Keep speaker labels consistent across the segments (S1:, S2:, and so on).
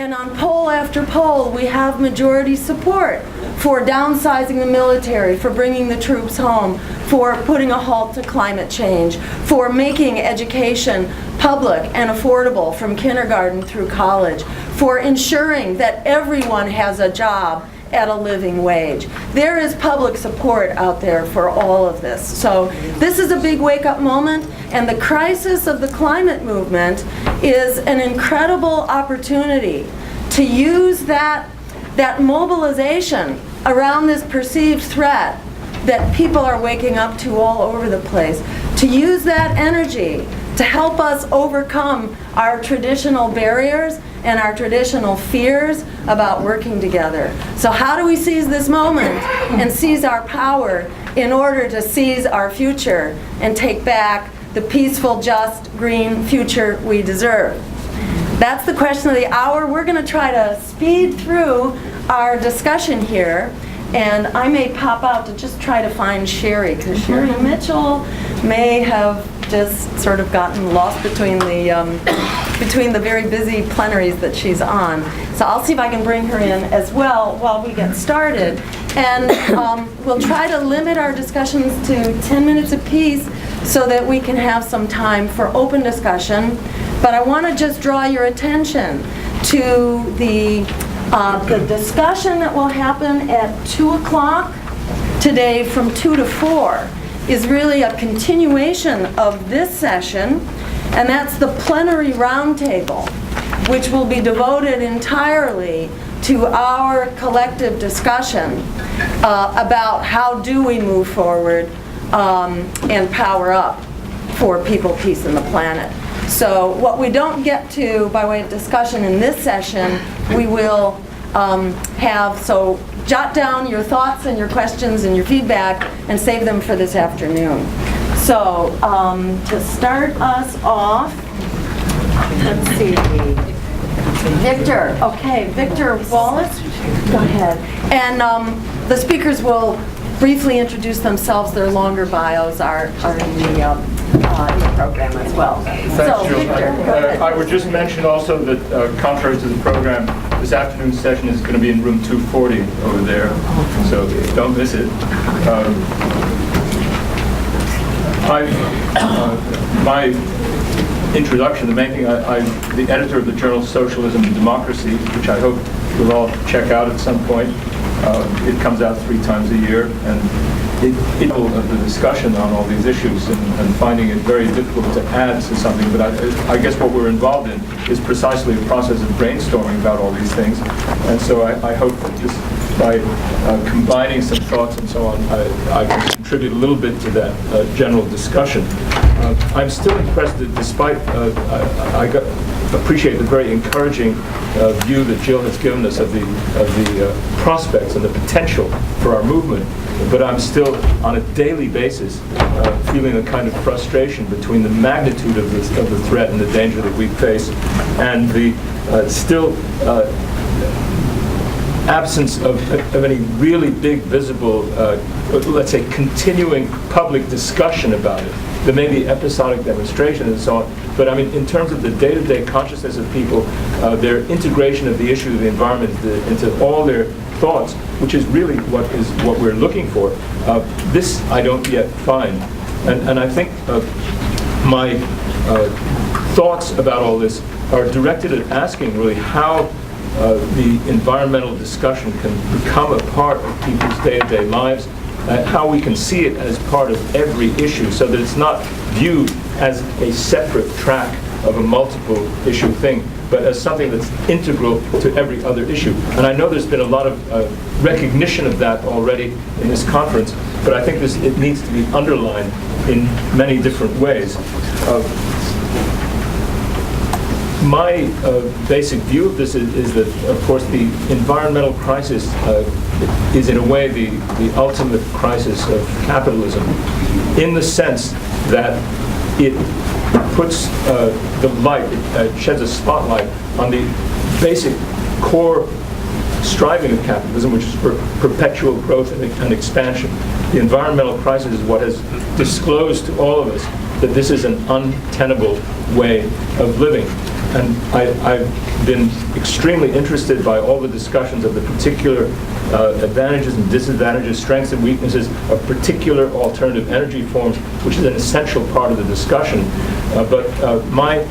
S1: And on poll after poll, we have majority support for downsizing the military, for bringing the troops home, for putting a halt to climate change, for making education public and affordable from kindergarten through college, for ensuring that everyone has a job at a living wage. There is public support out there for all of this. So this is a big wake-up moment, and the crisis of the climate movement is an incredible opportunity to use that mobilization around this perceived threat that people are waking up to all over the place, to use that energy to help us overcome our traditional barriers and our traditional fears about working together. So how do we seize this moment and seize our power in order to seize our future and take back the peaceful, just, green future we deserve? That's the question of the hour. We're going to try to speed through our discussion here, and I may pop out to just try to find Sherry, because Sherry Mitchell may have just sort of gotten lost between the very busy plenaries that she's on. So I'll see if I can bring her in as well while we get started. And we'll try to limit our discussions to 10 minutes apiece so that we can have some time for open discussion. But I want to just draw your attention to the discussion that will happen at 2 o'clock today from 2 to 4 is really a continuation of this session, and that's the plenary roundtable, which will be devoted entirely to our collective discussion about how do we move forward and power up for people, peace, and the planet. So what we don't get to by way of discussion in this session, we will have, so jot down your thoughts and your questions and your feedback and save them for this afternoon. So to start us off, let's see, Victor. Okay, Victor Wallace, go ahead. And the speakers will briefly introduce themselves. Their longer bios are in the program as well.
S2: Thanks,
S1: so,
S2: Jill.
S1: Victor, go ahead.
S2: I would just mention also that contrary to the program, this afternoon's session is going to be in room 240 over there, so don't miss it. My introduction, the main thing, I'm the editor of the journal Socialism and Democracy, which I hope you'll all check out at some point. It comes out 3 times a year, and it's the discussion on all these issues and finding it very difficult to add to something. But I guess what we're involved in is precisely a process of brainstorming about all these things. And so I hope that this, by combining some thoughts and so on, I can contribute a little bit to that general discussion. I'm still impressed that despite, I appreciate the very encouraging view that Jill has given us of the prospects and the potential for our movement, but I'm still, on a daily basis, feeling a kind of frustration between the magnitude of the threat and the danger that we face, and the still absence of any really big, visible, let's say, continuing public discussion about it. There may be episodic demonstrations and so on, but I mean, in terms of the day-to-day consciousness of people, their integration of the issue of the environment into all their thoughts, which is really what we're looking for, this I don't yet find. And I think my thoughts about all this are directed at asking really how the environmental discussion can become a part of people's day-to-day lives, how we can see it as part of every issue so that it's not viewed as a separate track of a multiple issue thing, but as something that's integral to every other issue. And I know there's been a lot of recognition of that already in this conference, but I think it needs to be underlined in many different ways. My basic view of this is that, of course, the environmental crisis is in a way the ultimate crisis of capitalism, in the sense that it puts the light, it sheds a spotlight on the basic core striving of capitalism, which is for perpetual growth and expansion. The environmental crisis is what has disclosed to all of us that this is an untenable way of living. And I've been extremely interested by all the discussions of the particular advantages and disadvantages, strengths and weaknesses of particular alternative energy forms, which is an essential part of the discussion. But my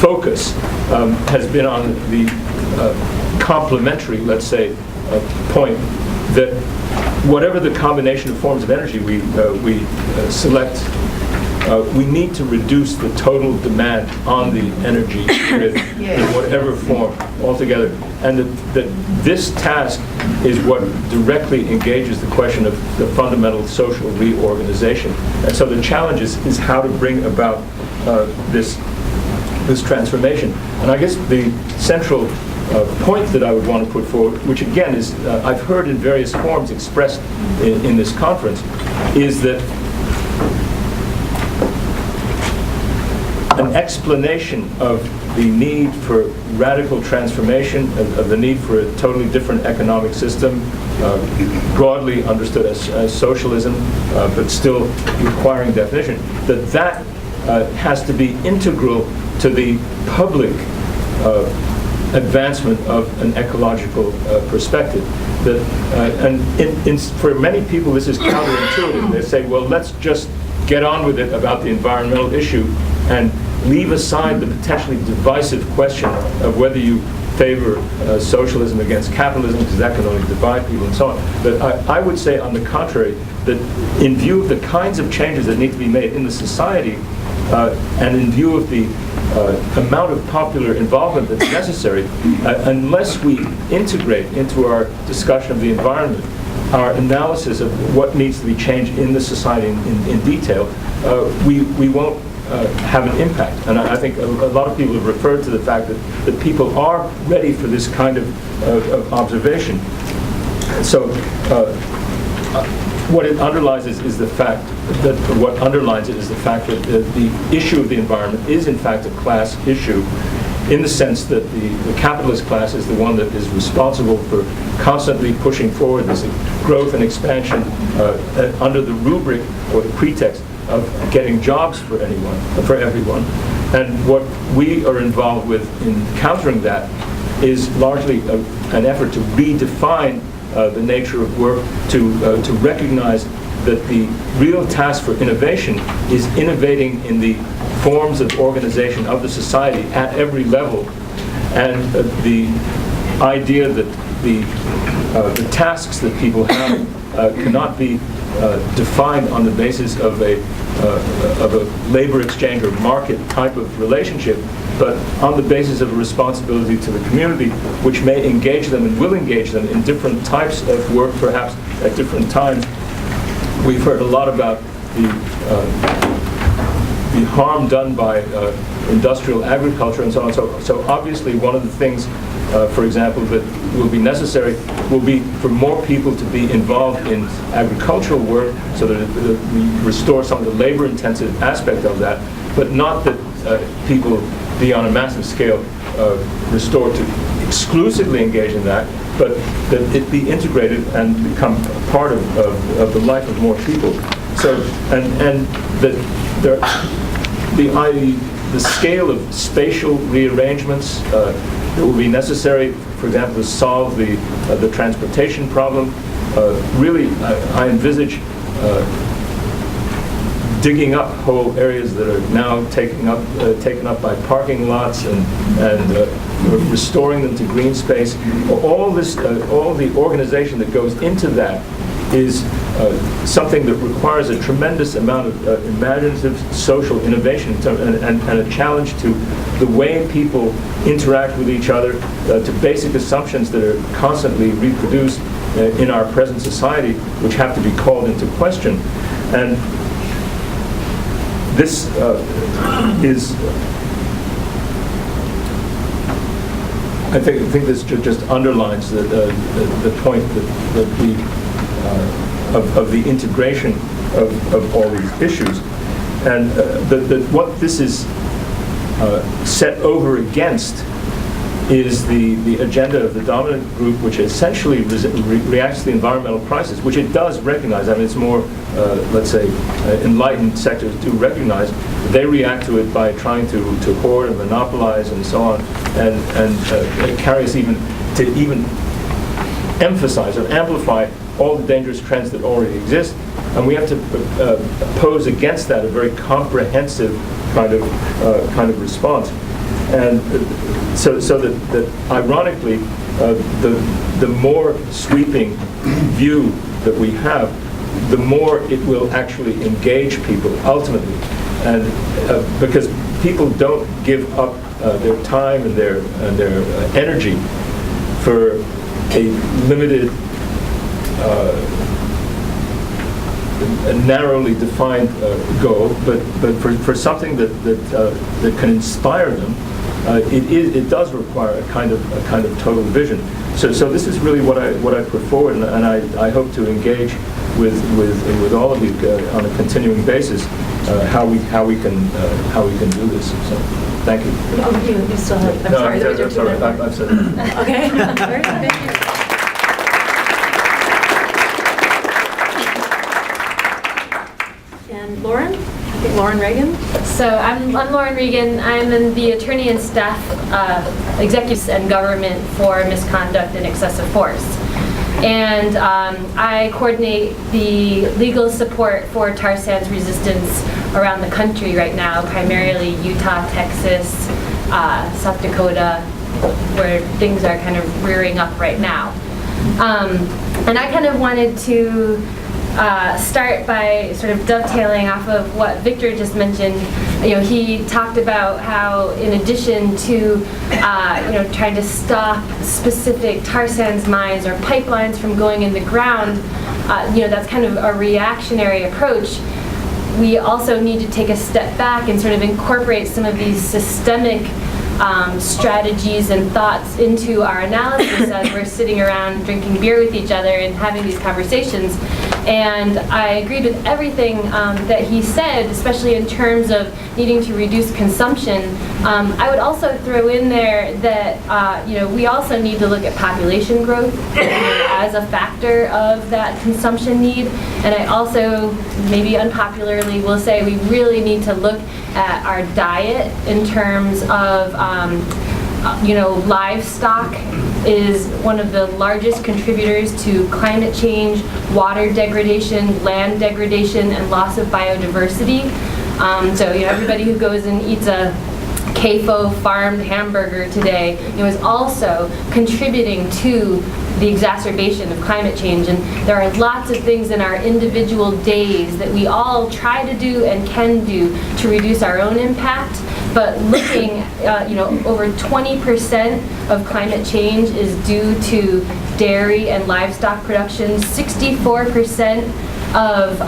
S2: focus has been on the complementary, let's say, point that whatever the combination of forms of energy we select, we need to reduce the total demand on the energy grid in whatever form altogether. And that this task is what directly engages the question of the fundamental social reorganization. And so the challenge is how to bring about this transformation. And I guess the central point that I would want to put forward, which again is I've heard in various forms expressed in this conference, is that an explanation of the need for radical transformation, of the need for a totally different economic system, broadly understood as socialism, but still requiring definition, that has to be integral to the public advancement of an ecological perspective. For many people this is counterintuitive. They say, well, let's just get on with it about the environmental issue and leave aside the potentially divisive question of whether you favor socialism against capitalism, because that can only divide people and so on. But I would say, on the contrary, that in view of the kinds of changes that need to be made in the society, and in view of the amount of popular involvement that's necessary, unless we integrate into our discussion of the environment our analysis of what needs to be changed in the society in detail, we won't have an impact. And I think a lot of people have referred to the fact that people are ready for this kind of observation. So what it underlies is the fact that the issue of the environment is in fact a class issue, in the sense that the capitalist class is the one that is responsible for constantly pushing forward this growth and expansion under the rubric or the pretext of getting jobs for everyone. And what we are involved with in countering that is largely an effort to redefine the nature of work, to recognize that the real task for innovation is innovating in the forms of organization of the society at every level, and the idea that the tasks that people have cannot be defined on the basis of a labor exchange or market type of relationship, but on the basis of a responsibility to the community, which may engage them and will engage them in different types of work, perhaps at different times. We've heard a lot about the harm done by industrial agriculture and so on. So obviously one of the things, for example, that will be necessary will be for more people to be involved in agricultural work, so that we restore some of the labor-intensive aspect of that, but not that people be on a massive scale restored to exclusively engage in that, but that it be integrated and become part of the life of more people. So, and that the scale of spatial rearrangements that will be necessary, for example, to solve the transportation problem. Really, I envisage digging up whole areas that are now taken up by parking lots and restoring them to green space. All the organization that goes into that is something that requires a tremendous amount of imaginative social innovation and a challenge to the way people interact with each other, to basic assumptions that are constantly reproduced in our present society, which have to be called into question. And this is, I think this just underlines the point that we of the integration of all these issues, and what this is set over against is the agenda of the dominant group, which essentially reacts to the environmental crisis, which it does recognize. I mean, it's more, let's say, enlightened sectors do recognize. They react to it by trying to hoard and monopolize and so on, and it carries even emphasize or amplify all the dangerous trends that already exist. And we have to pose against that a very comprehensive kind of response. And so that ironically, the more sweeping view that we have, the more it will actually engage people ultimately. And because people don't give up their time and their energy for a limited, a narrowly defined goal, but for something that can inspire them. It does require a kind of total vision. So this is really what I put forward, and I hope to engage with all of you on a continuing basis how we can do this. So thank you.
S3: Oh, you still have. I'm sorry.
S2: I'm sorry. I've said it.
S3: Okay. Very good. Thank you. And Lauren? I think Lauren Reagan.
S4: So I'm Lauren Regan. I'm in the attorney and staff executives and government for misconduct and excessive force. And I coordinate the legal support for tar sands resistance around the country right now, primarily Utah, Texas, South Dakota, where things are kind of rearing up right now. And I kind of wanted to start by sort of dovetailing off of what Victor just mentioned. You know, he talked about how, in addition to trying to stop specific tar sands mines or pipelines from going in the ground, that's kind of a reactionary approach. We also need to take a step back and sort of incorporate some of these systemic strategies and thoughts into our analysis as we're sitting around drinking beer with each other and having these conversations. And I agreed with everything that he said, especially in terms of needing to reduce consumption. I would also throw in there that we also need to look at population growth as a factor of that consumption need. And I also, maybe unpopularly, will say we really need to look at our diet in terms of livestock is one of the largest contributors to climate change, water degradation, land degradation, and loss of biodiversity. Everybody who goes and eats a CAFO farmed hamburger today, is also contributing to the exacerbation of climate change. And there are lots of things in our individual days that we all try to do and can do to reduce our own impact. But looking, over 20% of climate change is due to dairy and livestock production. 64% of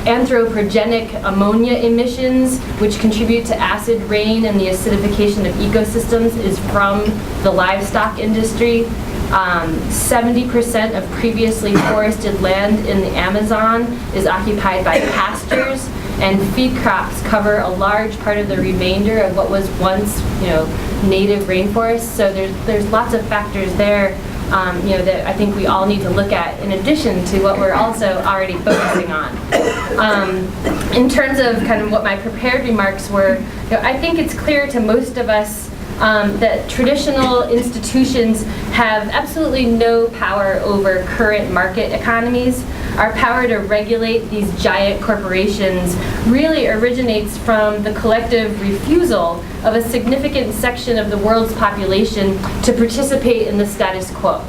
S4: anthropogenic ammonia emissions, which contribute to acid rain and the acidification of ecosystems, is from the livestock industry. 70% of previously forested land in the Amazon is occupied by pastures, and feed crops cover a large part of the remainder of what was once, native rainforest. So there's lots of factors there, that I think we all need to look at in addition to what we're also already focusing on. In terms of kind of what my prepared remarks were, I think it's clear to most of us that traditional institutions have absolutely no power over current market economies. Our power to regulate these giant corporations really originates from the collective refusal of a significant section of the world's population to participate in the status quo.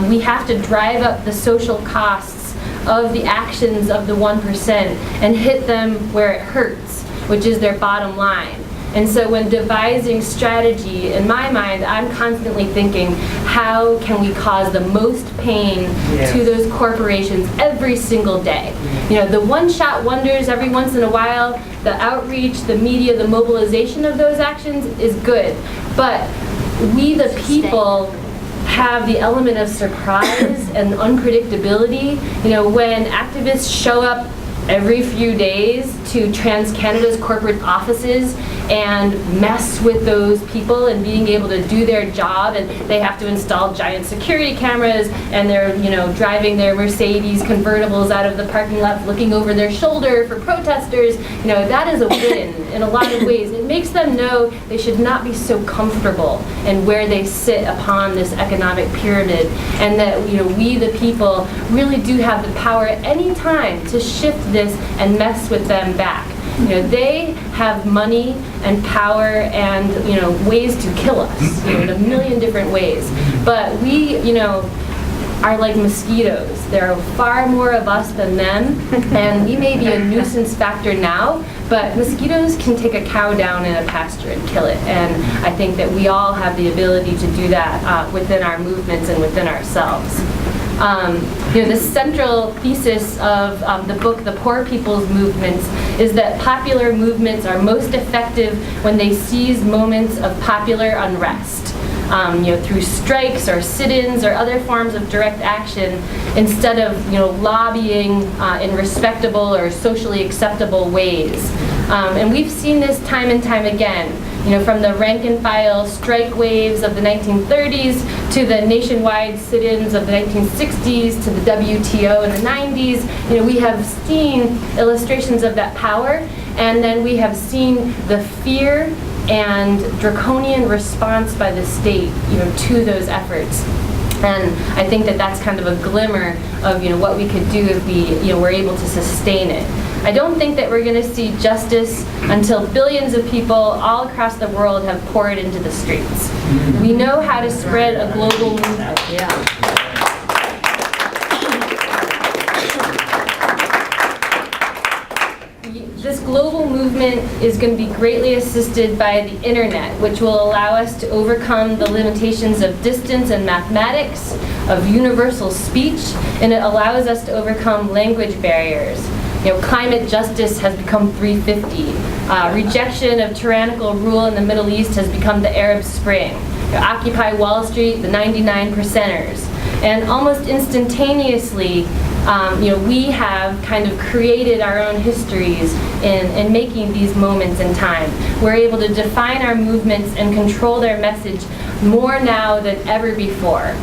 S4: We have to drive up the social costs of the actions of the 1% and hit them where it hurts, which is their bottom line. And so when devising strategy, in my mind, I'm constantly thinking, how can we cause the most pain to those corporations every single day? The one-shot wonders every once in a while, the outreach, the media, the mobilization of those actions is good. But we, the people, have the element of surprise and unpredictability. When activists show up every few days to TransCanada's corporate offices and mess with those people and being able to do their job, and they have to install giant security cameras, and they're driving their Mercedes convertibles out of the parking lot looking over their shoulder for protesters. That is a win in a lot of ways. It makes them know they should not be so comfortable in where they sit upon this economic pyramid, and that we the people really do have the power at any time to shift this and mess with them back. They have money and power and ways to kill us in a million different ways. But we are like mosquitoes. There are far more of us than them, and we may be a nuisance factor now, but mosquitoes can take a cow down in a pasture and kill it. And I think that we all have the ability to do that within our movements and within ourselves. The central thesis of the book, The Poor People's Movements, is that popular movements are most effective when they seize moments of popular unrest, through strikes or sit-ins or other forms of direct action, instead of lobbying in respectable or socially acceptable ways. And we've seen this time and time again. From the rank-and-file strike waves of the 1930s to the nationwide sit-ins of the 1960s to the WTO in the 90s, we have seen illustrations of that power, and then we have seen the fear and draconian response by the state, to those efforts. And I think that that's kind of a glimmer of what we could do if we were able to sustain it. I don't think that we're going to see justice until billions of people all across the world have poured into the streets. We know how to spread a global movement. This global movement is going to be greatly assisted by the internet, which will allow us to overcome the limitations of distance and mathematics, of universal speech, and it allows us to overcome language barriers. Climate justice has become 350. Rejection of tyrannical rule in the Middle East has become the Arab Spring. Occupy Wall Street, the 99%ers. And almost instantaneously, we have kind of created our own histories in making these moments in time. We're able to define our movements and control their message more now than ever before.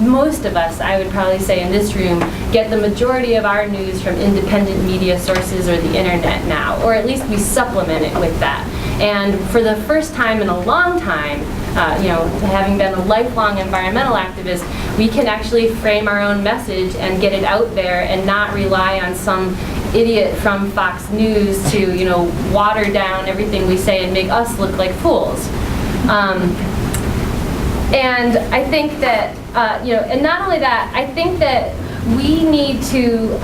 S4: Most of us, I would probably say in this room, get the majority of our news from independent media sources or the internet now, or at least we supplement it with that. And for the first time in a long time, having been a lifelong environmental activist, we can actually frame our own message and get it out there and not rely on some idiot from Fox News to, water down everything we say and make us look like fools. And I think that, and not only that, I think that we need to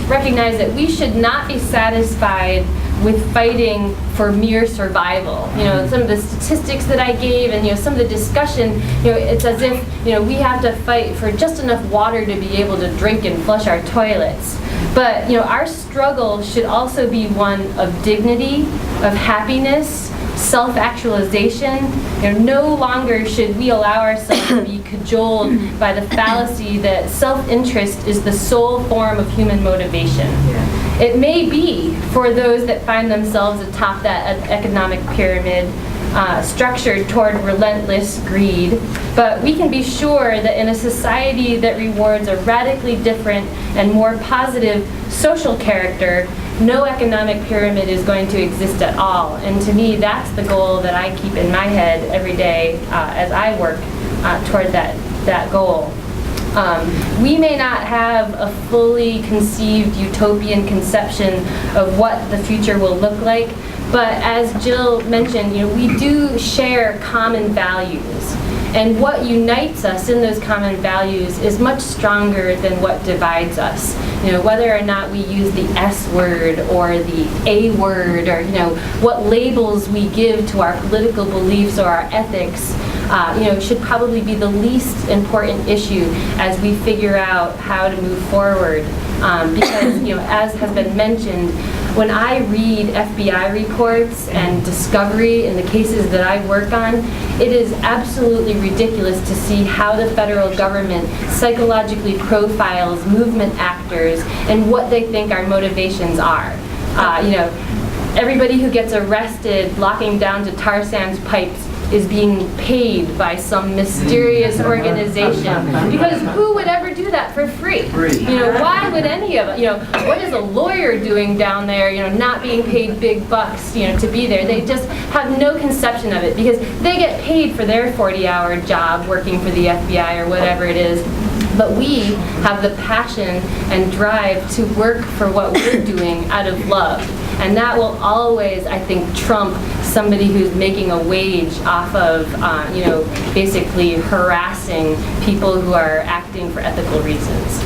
S4: recognize that we should not be satisfied with fighting for mere survival. Some of the statistics that I gave and some of the discussion, it's as if we have to fight for just enough water to be able to drink and flush our toilets. But our struggle should also be one of dignity, of happiness, self-actualization. No longer should we allow ourselves to be cajoled by the fallacy that self-interest is the sole form of human motivation. It may be for those that find themselves atop that economic pyramid, structured toward relentless greed, but we can be sure that in a society that rewards a radically different and more positive social character, no economic pyramid is going to exist at all. And to me, that's the goal that I keep in my head every day as I work toward that goal. We may not have a fully conceived utopian conception of what the future will look like, but as Jill mentioned, we do share common values. And what unites us in those common values is much stronger than what divides us. Whether or not we use the S word or the A word, or what labels we give to our political beliefs or our ethics, should probably be the least important issue as we figure out how to move forward. Because, as has been mentioned, when I read FBI reports and discovery in the cases that I work on, it is absolutely ridiculous to see how the federal government psychologically profiles movement actors and what they think our motivations are. Everybody who gets arrested locking down to tar sands pipes is being paid by some mysterious organization. Because who would ever do that for free? Why would any of it? What is a lawyer doing down there, not being paid big bucks, to be there? They just have no conception of it because they get paid for their 40-hour job working for the FBI or whatever it is. But we have the passion and drive to work for what we're doing out of love. And that will always, I think, trump somebody who's making a wage off of, basically harassing people who are acting for ethical reasons.